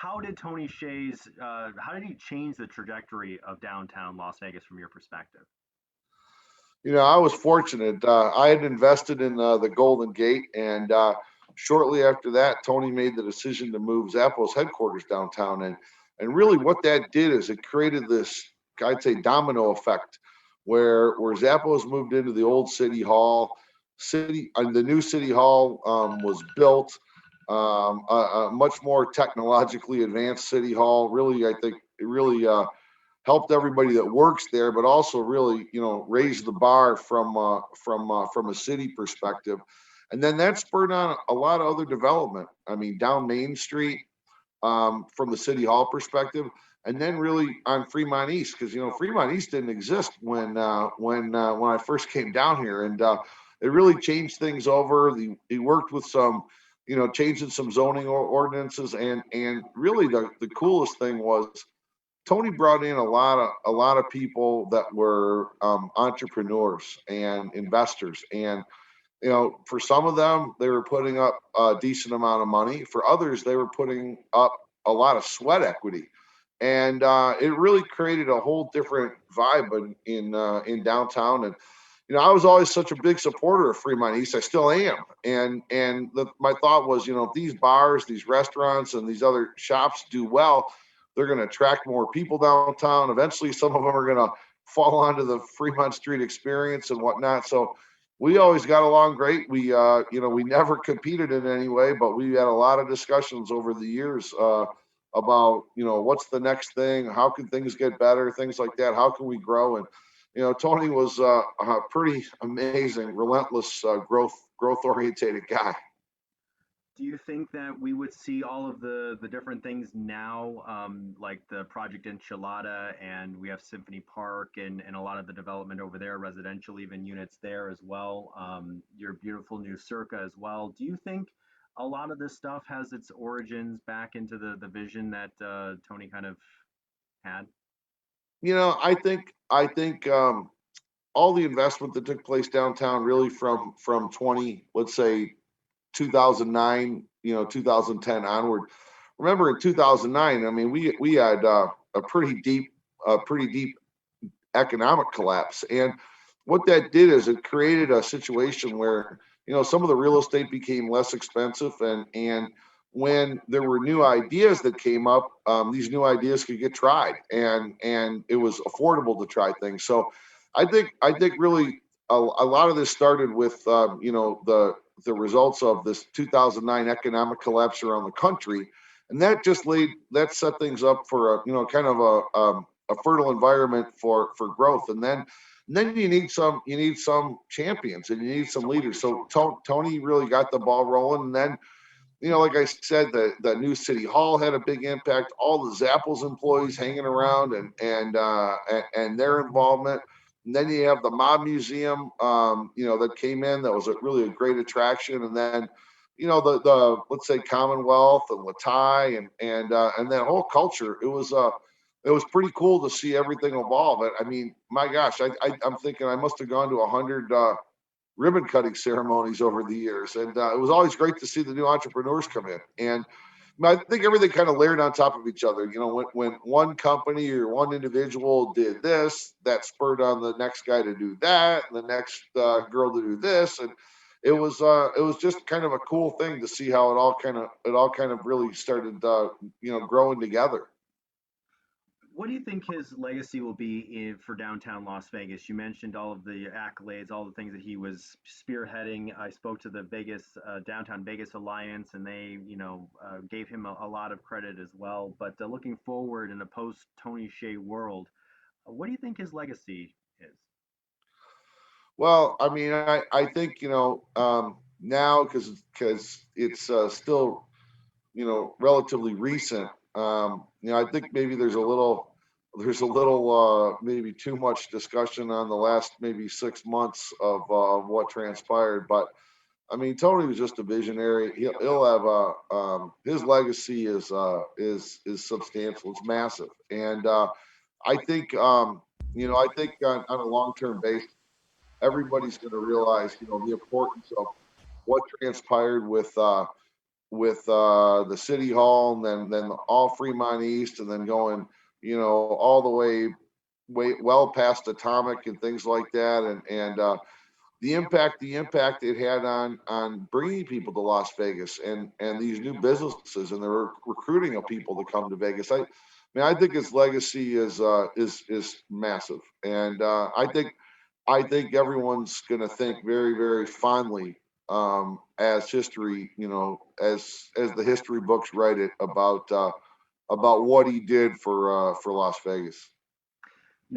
how did Tony Hsieh's how did he change the trajectory of downtown Las Vegas from your perspective? I was fortunate. I had invested in the Golden Gate, and shortly after that, Tony made the decision to move Zappos headquarters downtown. And really, what that did is it created this, I'd say, domino effect, where Zappos moved into the old city hall. The new city hall was built. A much more technologically advanced city hall. Really, I think it really helped everybody that works there, but also really, raised the bar from a city perspective. And then that spurred on a lot of other development. I mean, down Main Street, from the city hall perspective, and then really on Fremont East, because Fremont East didn't exist when I first came down here, and it really changed things over. He worked with some, changing some zoning ordinances, and really the coolest thing was Tony brought in a lot of people that were entrepreneurs and investors, and for some of them they were putting up a decent amount of money. For others, they were putting up a lot of sweat equity, and it really created a whole different vibe in downtown. And I was always such a big supporter of Fremont East. I still am, and my thought was, if these bars, these restaurants, and these other shops do well, they're going to attract more people downtown. Eventually, some of them are going to fall onto the Fremont Street experience and whatnot. So we always got along great. We never competed in any way, but we had a lot of discussions over the years about, what's the next thing, how can things get better, things like that. How can we grow? And Tony was a pretty amazing, relentless, growth orientated guy. Do you think that we would see all of the different things now, like the Project Enchilada, and we have Symphony Park and a lot of the development over there, residential even units there as well, your beautiful new Circa as well. Do you think a lot of this stuff has its origins back into the vision that Tony kind of had? I think all the investment that took place downtown, really from let's say 2009, 2010 onward. Remember, in 2009, I mean, we had a pretty deep economic collapse, and what that did is it created a situation where some of the real estate became less expensive, and when there were new ideas that came up, these new ideas could get tried, and it was affordable to try things. So I think really a lot of this started with the results of this 2009 economic collapse around the country, and that set things up for kind of a fertile environment for growth. And then you need some champions, and you need some leaders. So Tony really got the ball rolling, and then like I said, the new city hall had a big impact. All the Zappos employees hanging around, and their involvement. And then you have the Mob Museum, that came in. That was really a great attraction. And then, the let's say Commonwealth and Latai, and that whole culture. It was pretty cool to see everything evolve. I mean, my gosh, I'm thinking I must have gone to 100 ribbon cutting ceremonies over the years, and it was always great to see the new entrepreneurs come in. And I think everything kind of layered on top of each other. When one company or one individual did this, that spurred on the next guy to do that, and the next girl to do this, and it was just kind of a cool thing to see how it all kind of really started growing together. What do you think his legacy will be for downtown Las Vegas? You mentioned all of the accolades, all the things that he was spearheading. I spoke to the Vegas Downtown Vegas Alliance, and they, gave him a lot of credit as well. But looking forward in a post Tony Hsieh world, what do you think his legacy is? Well, I mean, I think now, because it's still relatively recent. I think maybe there's a little maybe too much discussion on the last maybe 6 months of what transpired. But I mean, Tony was just a visionary. He'll have his legacy is substantial. It's massive, and I think on a long term basis, everybody's going to realize the importance of what transpired with the city hall, and then all Fremont East, and then going, all the way well past Atomic and things like that, and the impact it had on bringing people to Las Vegas and these new businesses and the recruiting of people to come to Vegas. I think his legacy is massive, and I think everyone's going to think very, very fondly, as history, as the history books write it, about what he did for Las Vegas.